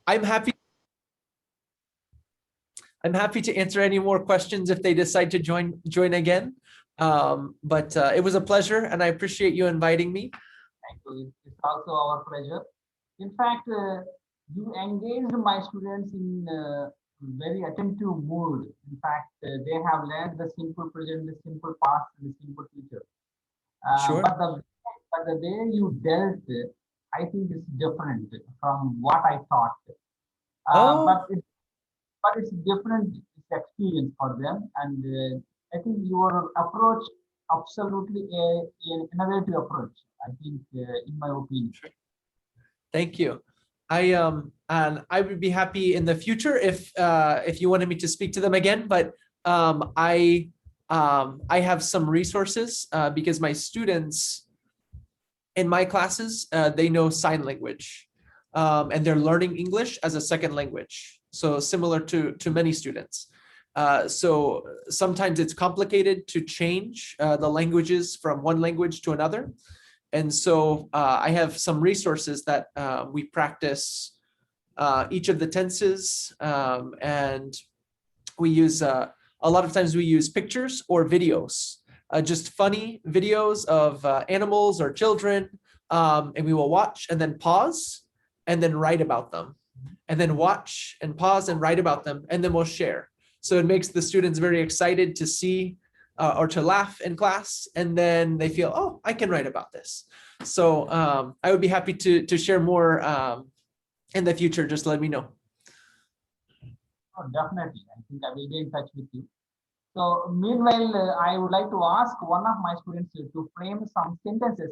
I'm happy. I'm happy to answer any more questions if they decide to join again. But it was a pleasure, and I appreciate you inviting me. Thank you. It's also our pleasure. In fact, you engaged my students in very attentive mood. In fact, they have learned the simple present, the simple past, and the simple future. Sure. But the way you dealt, I think is different from what I thought. Uh, Oh, but it, but it's different experience for them, and I think your approach absolutely an innovative approach. I think, in my opinion. sure. Thank you. And I would be happy in the future if you wanted me to speak to them again. But I have some resources because my students in my classes they know sign language, and they're learning English as a second language. So similar to many students. So sometimes it's complicated to change the languages from one language to another. And so I have some resources that we practice each of the tenses, and we use a lot of times we use pictures or videos, just funny videos of animals or children, and we will watch and then pause and then write about them, and then watch and pause and write about them, and then we'll share. So it makes the students very excited to see or to laugh in class, and then they feel, oh, I can write about this. So I would be happy to share more in the future. Just let me know. Oh, definitely. I think I will be in touch with you. So, meanwhile, I would like to ask one of my students to frame some sentences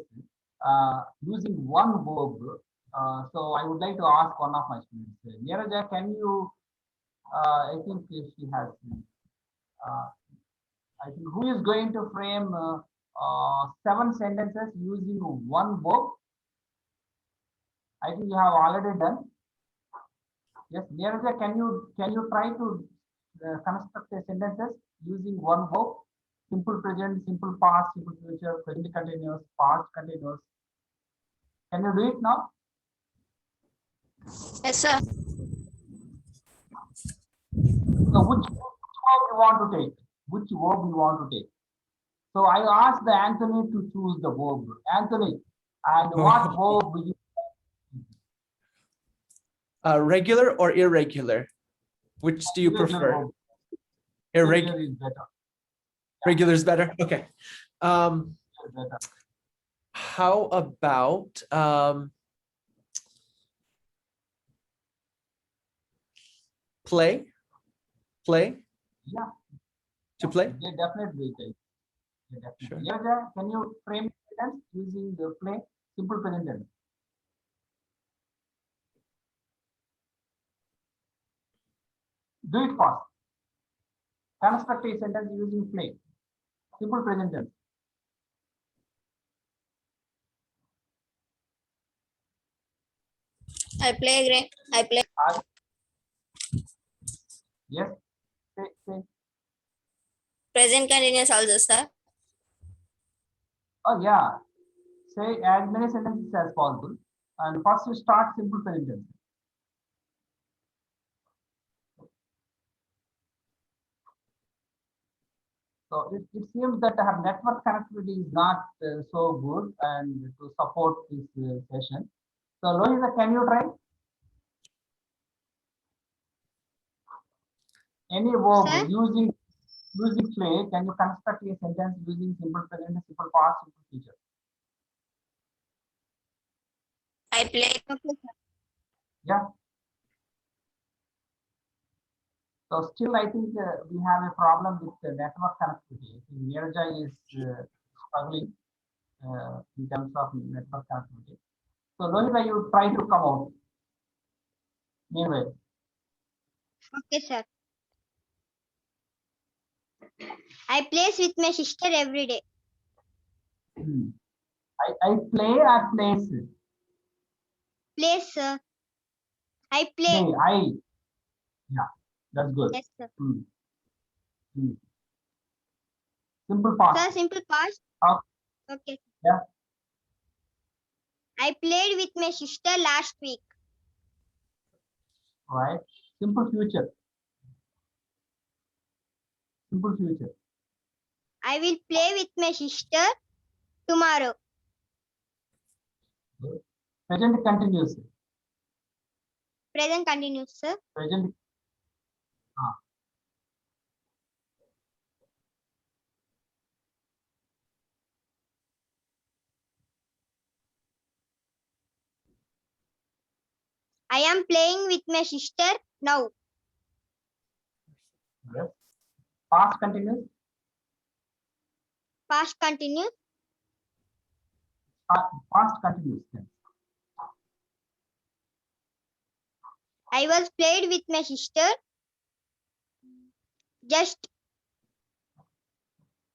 using one verb. So, I would like to ask one of my students, Neeraja, can you? I think she has. Uh, I think who is going to frame 7 sentences using one verb? I think you have already done. Yes, Neeraja, can you try to construct the sentences using one verb? Simple present, simple past, simple future, present continuous, past continuous. Can you do it now? Yes, sir. So which verb you want to take? Which verb you want to take? So I asked the Anthony to choose the verb. Anthony, and what verb will you? Regular or irregular? Which do you prefer? Irregular is better. Regular is better. Okay. Better. How about play? Play? Yeah. To play? They definitely take. Definitely. Sure. Yeah, can you frame sentence using the play simple present tense? Do it fast. Construct a sentence using play simple present tense. I play. I play. Yes. Say. Present continuous also, sir. Oh yeah. Say as many sentences as possible. And first you start simple present tense. So it seems that our network connectivity is not so good and to support this session. So Lohita, can you try? Any verb Sir? using play, can you construct a sentence using simple present, simple past, simple future? I play. Yeah. So still, I think we have a problem with the network connectivity. I think Neeraja is struggling in terms of network connectivity. So Lohita, you try to come out. Meanwhile. Okay, sir. I plays with my sister every day. I play at place. Place, sir. I play. Yeah, that's good. Yes, sir. Simple past. Sir, simple past. Okay. Yeah. I played with my sister last week. right? Simple future. Simple future. I will play with my sister tomorrow. Present continuous. Present continuous, sir. Present. I am playing with my sister now. Yes. Past continuous. Past continuous. Past continuous. I was played with my sister. Just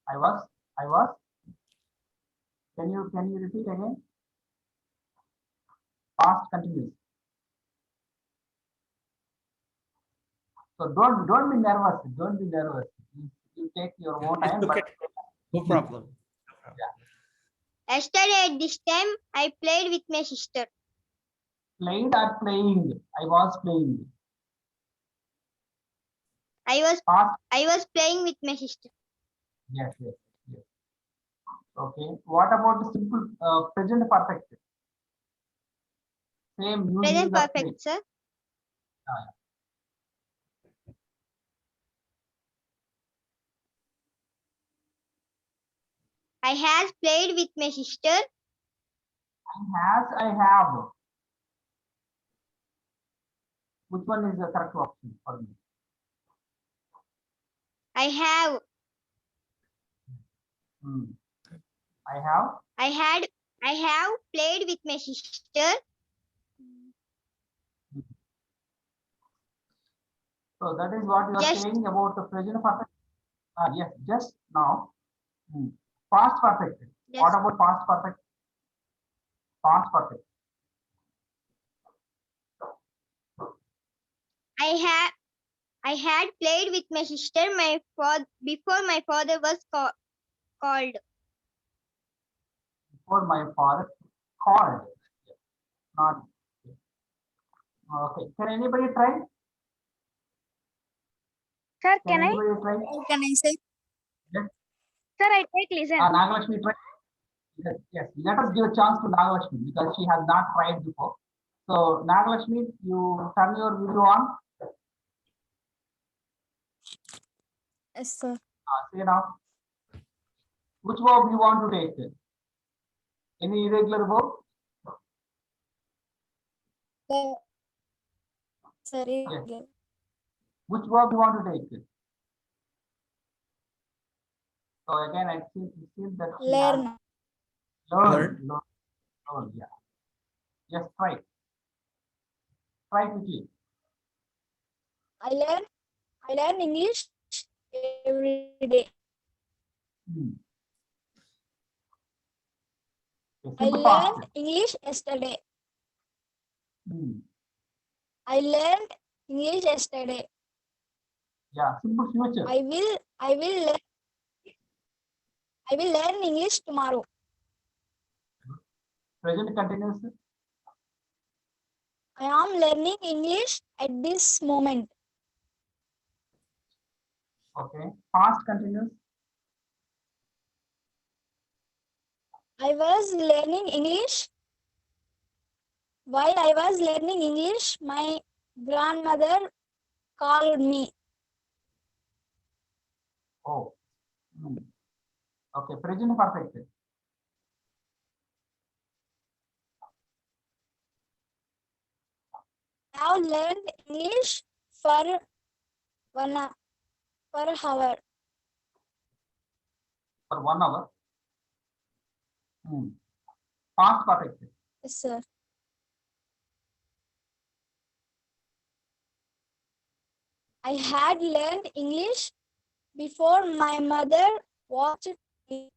I was. Can you repeat again? Past continuous. So don't be nervous. Don't be nervous. You take your own It's time. okay. No problem. yesterday at this time, I played with my sister. Played or playing? I was playing. I was playing with my sister. Yes. Okay. What about the simple present perfect? Same. Present perfect, sir. I has played with my sister. I have. Which one is the correct option for me? I have. I have. I have played with my sister. So that is what you are Just. saying about the present perfect. Yes, just now. Past perfect. Yes. What about past perfect? Past perfect. I had played with my sister before my father was called. Before my father called. Not. Okay. Can anybody try? Sir, Can can I? anybody try? Can I say? Yes. Sir, I take listen. Nagalakshmi try. Yes. Let us give a chance to Nagalakshmi because she has not tried before. So Nagalakshmi, you turn your video on. Yes, sir. Say now. Which verb you want to take? Any irregular verb? Sorry. Yes. Which verb you want to take? So again, I think that she has Learn. learn. Yeah. Yes, try. Try quickly. I learn English every day. Okay, I simple learned past. English yesterday. Hmm. I learned English yesterday. Yeah, simple future. I will learn English tomorrow. Present continuous. I am learning English at this moment. Okay. Past continuous. I was learning English. While I was learning English, my grandmother called me. Oh. Okay. Present perfect. I have learned English for 1 hour. For 1 hour. Past perfect. Yes, sir. I had learned English before my mother watched me.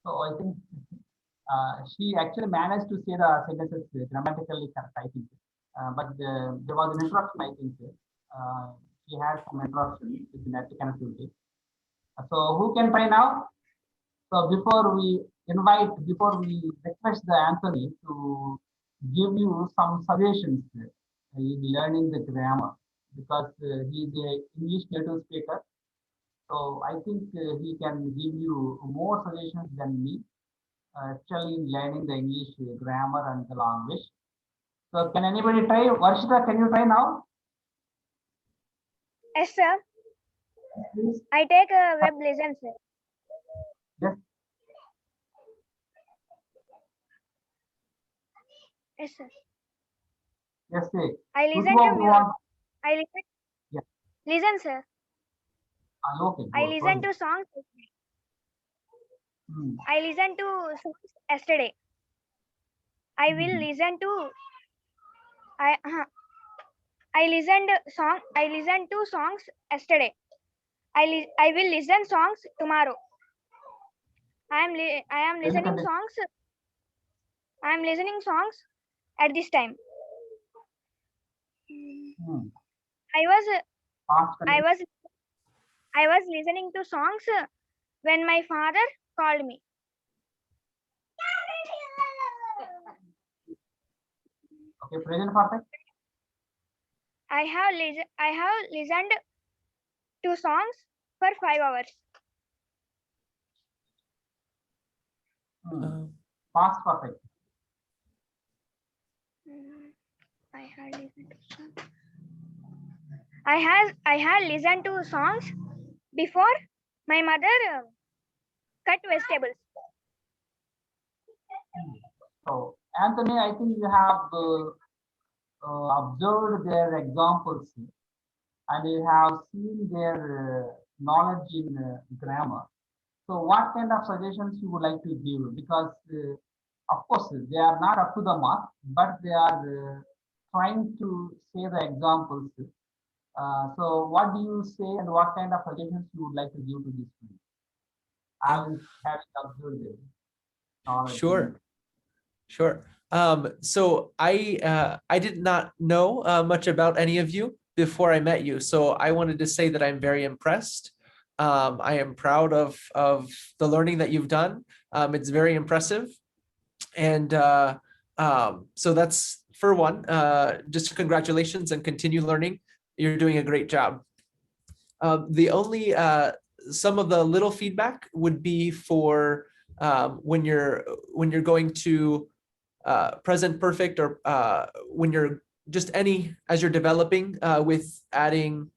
So I think she actually managed to say the sentences grammatically correct, I think. But there was an interruption, I think. She had some interruption with the network connectivity. So who can try now? So before we request the Anthony to give you some suggestions in learning the grammar because he is a English native speaker. So I think he can give you more suggestions than me actually in learning the English grammar and the language. So can anybody try? Varshita, can you try now? Yes, sir. Please. I take a web lesson, sir. Yes. Yes, sir. Yes, say. I Which listen one to you music. want? I listen. Yeah. Listen, sir. Okay, I go listen ahead. to songs. Hmm. I listened to songs yesterday. I will Mhm. listen to. I listened to songs yesterday. I will listen songs tomorrow. I am Very listening good. songs. I am listening songs at this time. Hmm. I was Past I continuous. was I was listening to songs when my father called me. Okay, present perfect. I have listened to songs for 5 hours. Hmm. Um, Past perfect. I had listened to songs. I had listened to songs before my mother cut vegetables. So Anthony, I think you have observed their examples and you have seen their knowledge in grammar. So what kind of suggestions you would like to give? Because of course they are not up to the mark, but they are trying to say the examples. So what do you say and what kind of suggestions you would like to give to this student? yeah, Having observed their knowledge. sure. Sure. So I did not know much about any of you before I met you. So I wanted to say that I'm very impressed. I am proud of the learning that you've done. It's very impressive. And so that's for one, just congratulations and continue learning. You're doing a great job. The only some of the little feedback would be for when you're going to present perfect or when you're just any as you're developing with adding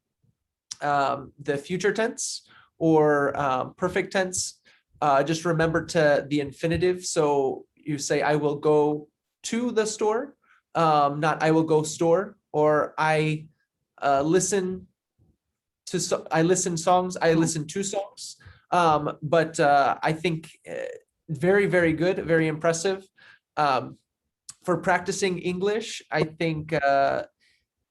the future tense or perfect tense, just remember to the infinitive. So you say, I will go to the store, not I will go store, or I listen to, I listen songs, I listen to songs. But I think very, very good, very impressive. For practicing English, I think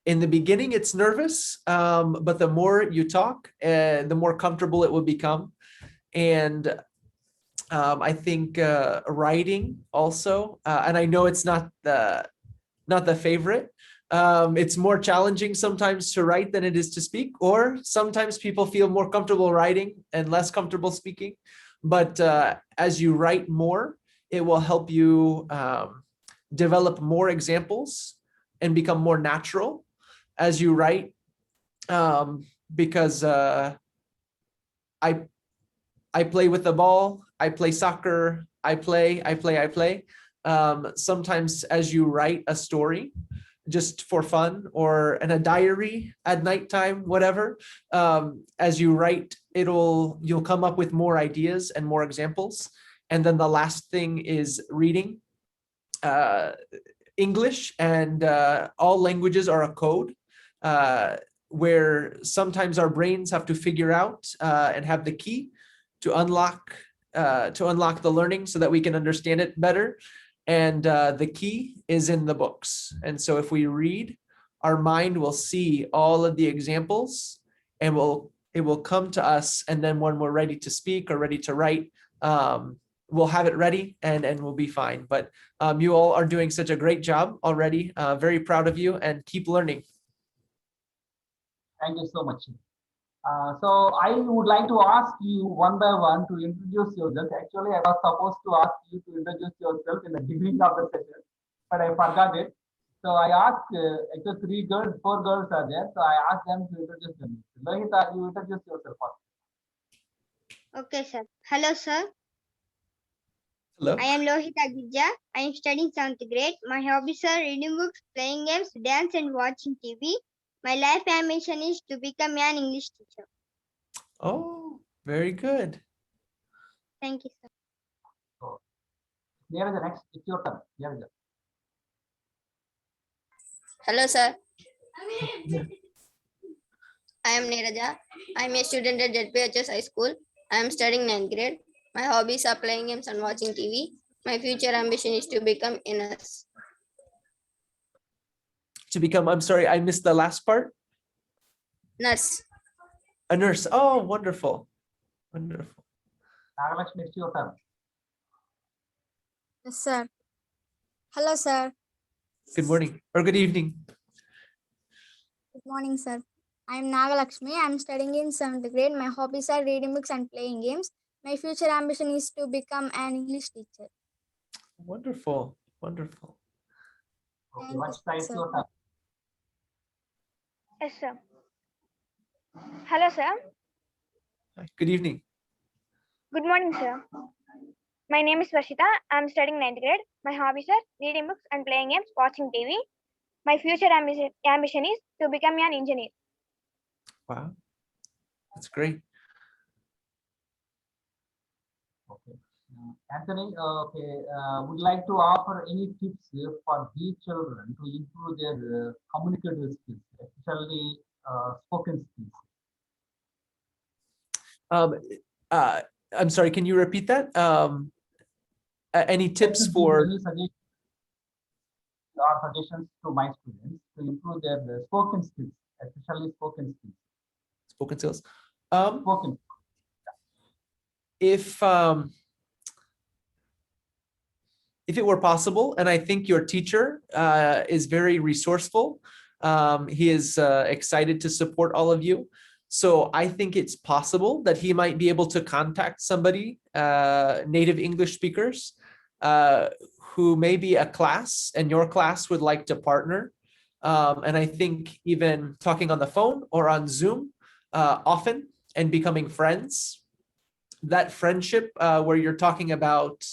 in the beginning it's nervous, but the more you talk, the more comfortable it will become. And I think writing also, and I know it's not the favorite. It's more challenging sometimes to write than it is to speak, or sometimes people feel more comfortable writing and less comfortable speaking. But as you write more, it will help you develop more examples and become more natural as you write. Because I play with the ball, I play soccer, I play. Sometimes as you write a story, just for fun or in a diary at nighttime, whatever, as you write, you'll come up with more ideas and more examples. And then the last thing is reading. English and all languages are a code, where sometimes our brains have to figure out and have the key to unlock the learning so that we can understand it better. And the key is in the books. And so if we read, our mind will see all of the examples and it will come to us. And then when we're ready to speak or ready to write, we'll have it ready and we'll be fine. But you all are doing such a great job already. Very proud of you and keep learning. Thank you so much. So I would like to ask you one by one to introduce yourself. Actually, I was supposed to ask you to introduce yourself in the beginning of the session. but I forgot it. So I asked, actually 4 girls are there. So I asked them to introduce them. Lohita, you introduce yourself first. Okay, sir. Hello, sir. Hello. I am Lohita Gijja. I am studying 7th grade. My hobbies are reading books, playing games, dance, and watching TV. My life ambition is to become an English teacher. Oh, very good. Thank you, sir. So, Neeraja, next, it's your turn. Neeraja. Hello, sir. I am Neeraja. I am a student at ZPHS High School. I am studying 9th grade. My hobbies are playing games and watching TV. My future ambition is to become a nurse. To become, I'm sorry, I missed the last part. Nurse. A nurse. Oh, wonderful. Wonderful. Nagalakshmi, it's your turn. Yes, sir. Hello, sir. Good morning or good evening. Good morning, sir. I am Nagalakshmi. I am studying in 7th grade. My hobbies are reading books and playing games. My future ambition is to become an English teacher. Wonderful. Wonderful. Okay, Thank what you, side, it's sir. your turn. Yes, sir. Hello, sir. Hi, good evening. Good morning, sir. My name is Varshita. I'm studying 9th grade. My hobbies are reading books and playing games, watching TV. My future ambition is to become an engineer. Wow. That's great. Okay. Anthony, okay, would like to offer any tips for these children to improve their communicative skills, especially spoken skills? Um, I'm sorry, can you repeat that? Any tips Give for? any suggestions to my students to improve their spoken skills, especially spoken skills. Spoken skills. Spoken. If it were possible, and I think your teacher is very resourceful, he is excited to support all of you. So I think it's possible that he might be able to contact somebody, native English speakers, who may be a class and your class would like to partner. And I think even talking on the phone or on Zoom often and becoming friends, that friendship where you're talking about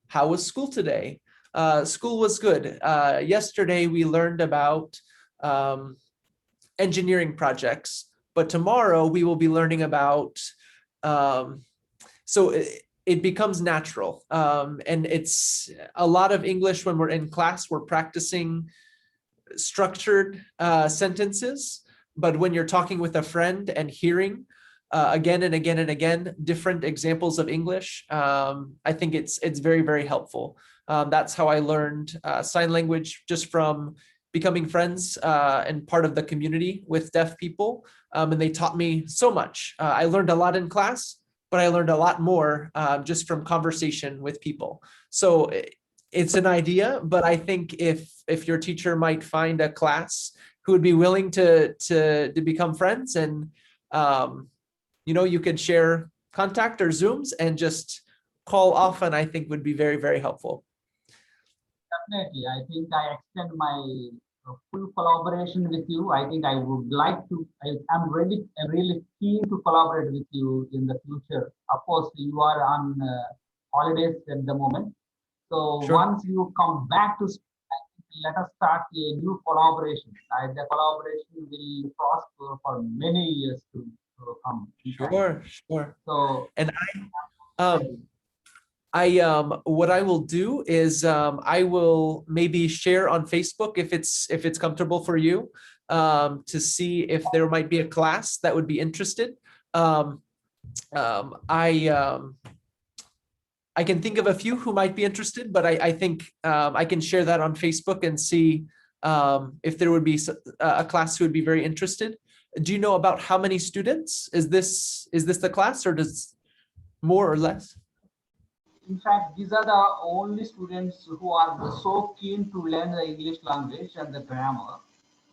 how was school today? School was good. Yesterday we learned about engineering projects, but tomorrow we will be learning about, so it becomes natural. And it's a lot of English when we're in class, we're practicing structured sentences, but when you're talking with a friend and hearing again and again and again different examples of English, I think it's very, very helpful. That's how I learned sign language, just from becoming friends and part of the community with deaf people. And they taught me so much. I learned a lot in class, but I learned a lot more just from conversation with people. So it's an idea, but I think if your teacher might find a class who would be willing to become friends, and you could share contact or Zooms and just call often, I think would be very, very helpful. Definitely, I think I extend my full collaboration with you. I think I would like to. I'm really keen to collaborate with you in the future. Of course, you are on holidays at the moment. So Sure. once you come back to school, let us start a new collaboration. The collaboration will prosper for many years to come. Sure. So, And what I will do is I will maybe share on Facebook if it's comfortable for you, to see if there might be a class that would be interested. I can think of a few who might be interested, but I think I can share that on Facebook and see if there would be a class who would be very interested. Do you know about how many students? Is this the class, or does more or less? in fact, these are the only students who are so keen to learn the English language and the grammar.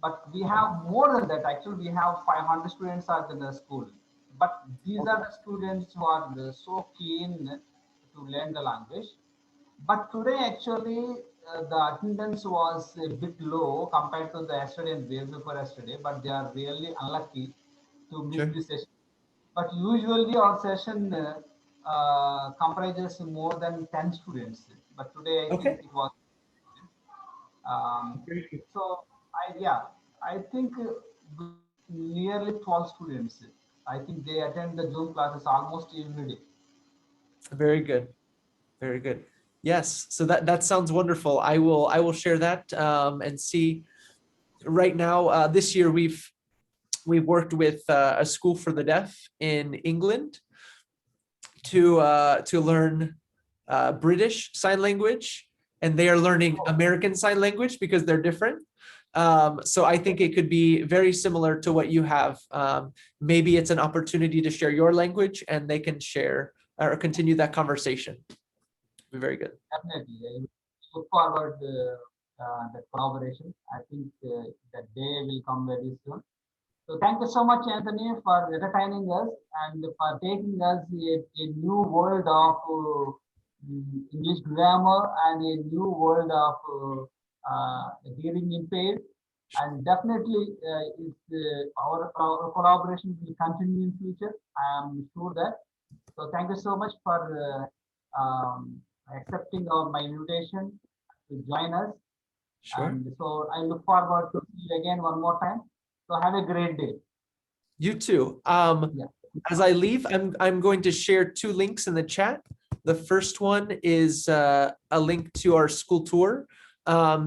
But we have more than that. Actually, we have 500 students at the school. But these are the students who are so keen to learn the language. But today, actually, the attendance was a bit low compared to the yesterday and day before yesterday, but they are really unlucky to miss Sure. this session. But usually our session comprises more than 10 students. But today I Okay. think it was. So I think nearly 12 students. I think they attend the Zoom classes almost every day. Very good. Very good. Yes. So that sounds wonderful. I will share that and see. Right now, this year we've worked with a school for the deaf in England to learn British Sign Language, and they are learning American Sign Language because they're different. So I think it could be very similar to what you have. Maybe it's an opportunity to share your language, and they can share or continue that conversation. Very good. Definitely, I look forward that collaboration. I think that day will come very soon. So thank you so much, Anthony, for entertaining us and for taking us a new world of English grammar and a new world of hearing impaired. And definitely, our collaboration will continue in future. I am sure that. So thank you so much for accepting my invitation to join us. Sure. And so I look forward to see you again one more time. So have a great day. You too. Yeah. As I leave, I'm going to share 2 links in the chat. The first one is a link to our school tour.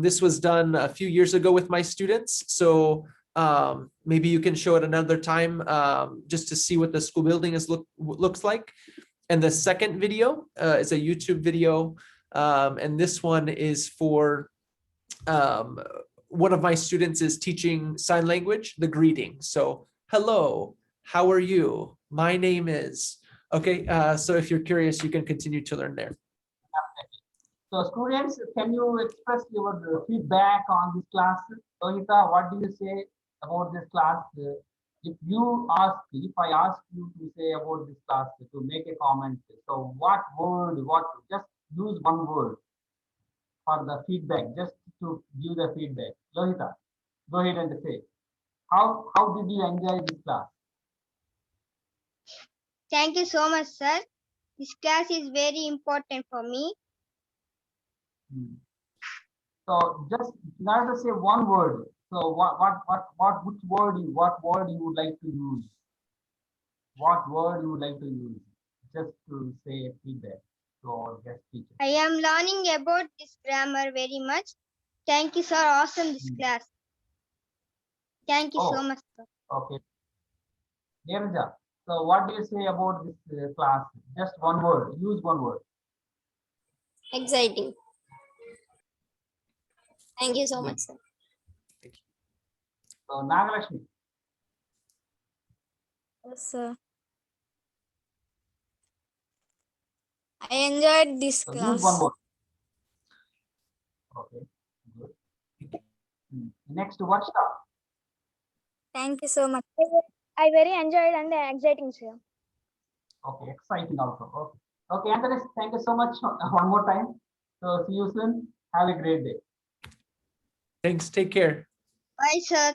This was done a few years ago with my students, so maybe you can show it another time just to see what the school building looks like. And the second video is a YouTube video, and this one is for one of my students is teaching sign language, the greeting. So, hello, how are you? My name is. Okay, so if you're curious, you can continue to learn there. So students, can you express your feedback on this class? Lohita, what do you say about this class? If I ask you to say about this class, to make a comment, so just use one word for the feedback, just to give the feedback. Lohita, go ahead and say, how did you enjoy this class? Thank you so much, sir. This class is very important for me. So just in order to say one word, so which word you would like to use? What word you would like to use? Just to say feedback to our guest teacher. I am learning about this grammar very much. Thank you, sir. Awesome this class. Thank you so much, sir. Okay. Nirja, so what do you say about this class? Just one word. Use one word. Exciting. Thank you so much, sir. So Nagalakshmi. Yes, sir. I enjoyed this So class. use one word. Okay. Good. Next, Varsha. Thank you so much. I very enjoyed and exciting, sir. Okay, exciting also. Okay. Okay, Anthony, thank you so much one more time. So see you soon. Have a great day. Thanks. Take care. Bye, sir.